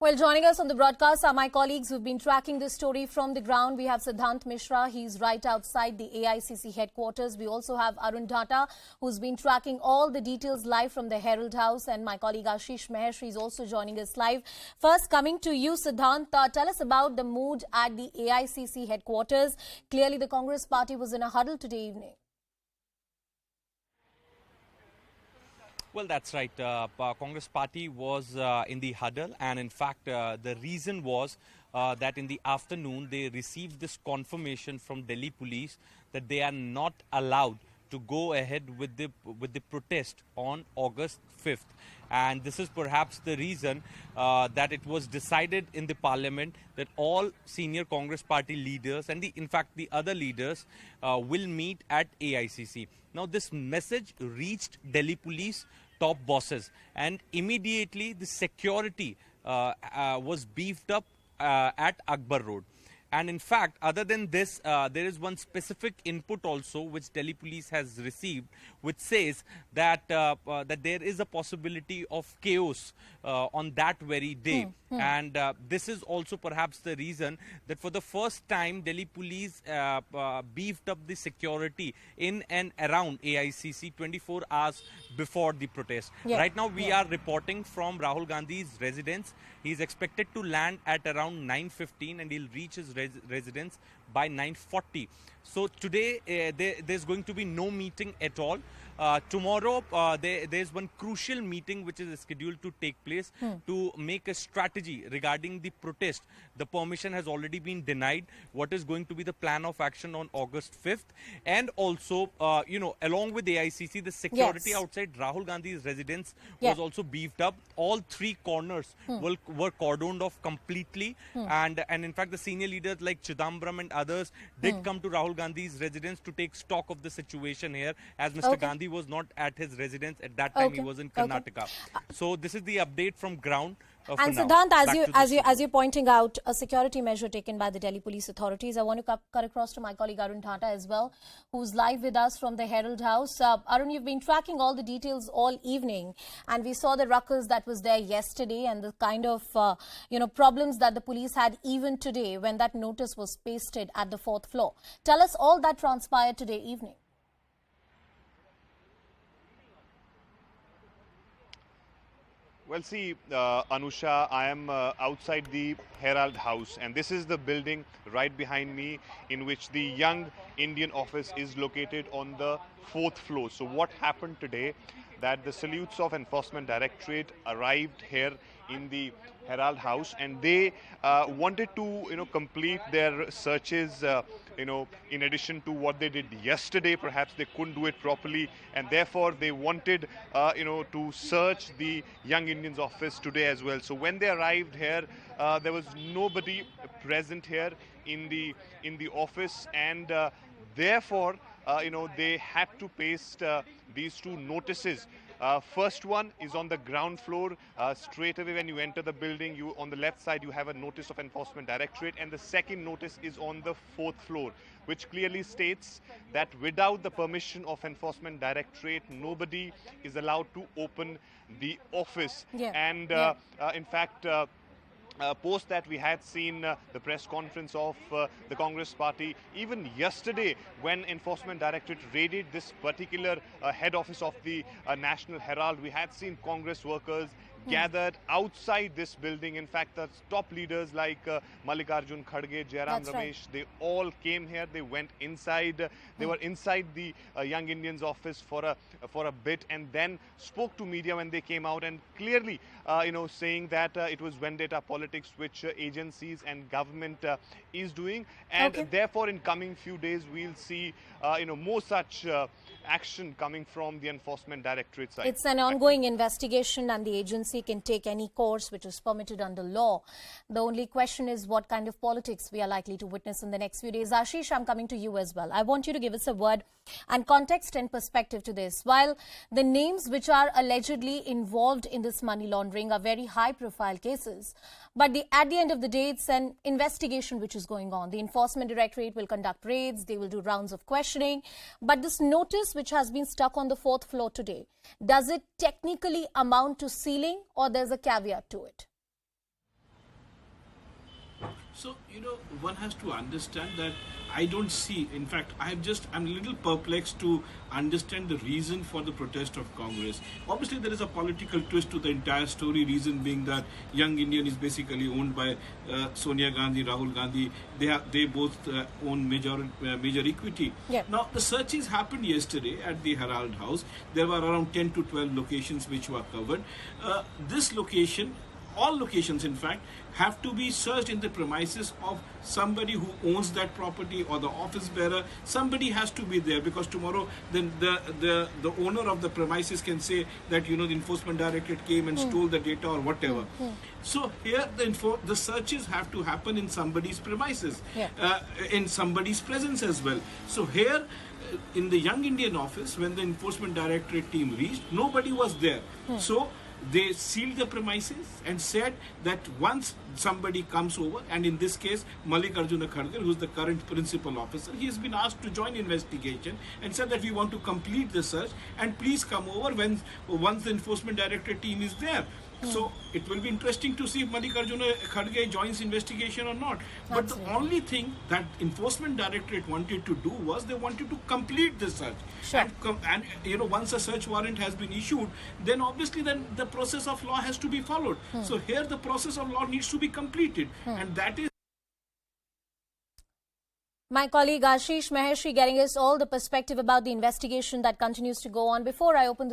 Well, joining us on the broadcast are my colleagues who've been tracking this story from the ground. We have Siddhant Mishra. He's right outside the AICC headquarters. We also have Arun Dhata, who's been tracking all the details live from the Herald House. And my colleague Ashish Maheshri is also joining us live. First, coming to you, Siddhant, tell us about the mood at the AICC headquarters. Clearly, the Congress party was in a huddle today evening. Well, that's right. Congress party was in the huddle, and in fact, the reason was that in the afternoon they received this confirmation from Delhi police that they are not allowed to go ahead with the protest on August 5th. And this is perhaps the reason that it was decided in the parliament that all senior Congress party leaders and in fact the other leaders will meet at AICC. Now this message reached Delhi police top bosses, and immediately the security was beefed up at Akbar Road. And in fact, other than this, there is one specific input also which Delhi police has received, which says that that there is a possibility of chaos on that very day. And this is also perhaps the reason that for the first time, Delhi police beefed up the security in and around AICC 24 hours before the protest. Right now, we are reporting from Rahul Gandhi's residence. He is expected to land at around 9:15 and he'll reach his residence by 9:40. So today there's going to be no meeting at all. Tomorrow there's one crucial meeting which is scheduled to take place to make a strategy regarding the protest. The permission has already been denied. What is going to be the plan of action on August 5th? And also, along with the AICC, the security outside Rahul Gandhi's residence was also beefed up. All three corners were cordoned off completely. And in fact, the senior leaders like Chidambaram and others did come to Rahul Gandhi's residence to take stock of the situation here, as Mr. Gandhi was not at his residence at that time. He was in Karnataka. So this is the update from ground. And Siddhant, as you're pointing out, a security measure taken by the Delhi police authorities. I want to cut across to my colleague Arun Dhata as well, who's live with us from the Herald House. Arun, you've been tracking all the details all evening, and we saw the ruckus that was there yesterday and the kind of problems that the police had even today when that notice was pasted at the 4th floor. Tell us all that transpired today evening. Well, see, Anusha, I am outside the Herald House, and this is the building right behind me in which the Young Indian office is located on the 4th floor. So what happened today, that the salutes of Enforcement Directorate arrived here in the Herald House, and they wanted to complete their searches in addition to what they did yesterday. Perhaps they couldn't do it properly, and therefore they wanted to search the Young Indians office today as well. So when they arrived here, there was nobody present here in the office, and therefore they had to paste these two notices. First one is on the ground floor. Straight away when you enter the building, on the left side you have a notice of Enforcement Directorate, and the second notice is on the 4th floor, which clearly states that without the permission of Enforcement Directorate, nobody is allowed to open the office. And in fact, post that, we had seen the press conference of the Congress party. Even yesterday, when Enforcement Directorate raided this particular head office of the National Herald, we had seen Congress workers gathered outside this building. In fact, the top leaders like Mallikarjun Kharge, Jairam Ramesh, they all came here. They went inside. They were inside the Young Indians office for a bit, and then spoke to media when they came out, and clearly saying that it was vendetta politics which agencies and government is doing, and therefore in coming few days we'll see more such action coming from the Enforcement Directorate side. It's an ongoing investigation, and the agency can take any course which is permitted under law. The only question is what kind of politics we are likely to witness in the next few days. Ashish, I'm coming to you as well. I want you to give us a word and context and perspective to this. While the names which are allegedly involved in this money laundering are very high-profile cases, but at the end of the day, it's an investigation which is going on. The Enforcement Directorate will conduct raids, they will do rounds of questioning. But this notice which has been stuck on the 4th floor today, does it technically amount to sealing, or there's a caveat to it? So, one has to understand that I don't see, in fact, I'm a little perplexed to understand the reason for the protest of Congress. Obviously, there is a political twist to the entire story, reason being that Young Indian is basically owned by Sonia Gandhi, Rahul Gandhi. They both own major equity. Yeah. Now, the searches happened yesterday at the Herald House. There were around 10 to 12 locations which were covered. This location, all locations in fact, have to be searched in the premises of somebody who owns that property or the office bearer. Somebody has to be there, because tomorrow then the owner of the premises can say that the enforcement directorate came and stole the data or whatever. So here the searches have to happen in somebody's premises, in somebody's presence as well. So here in the Young Indian office, when the enforcement directorate team reached, nobody was there. So they sealed the premises and said that once somebody comes over, and in this case Mallikarjuna Kharge, who is the current principal officer, he has been asked to join investigation, and said that we want to complete the search and please come over once the enforcement directorate team is there. So it will be interesting to see if Mallikarjuna Kharge joins investigation or not. But Absolutely. the only thing that enforcement directorate wanted to do was they wanted to complete the search. Sure. And once a search warrant has been issued, then obviously then the process of law has to be followed. So here the process of law needs to be completed, and that is My colleague Ashish Maheshi getting us all the perspective about the investigation that continues to go on. Before I open the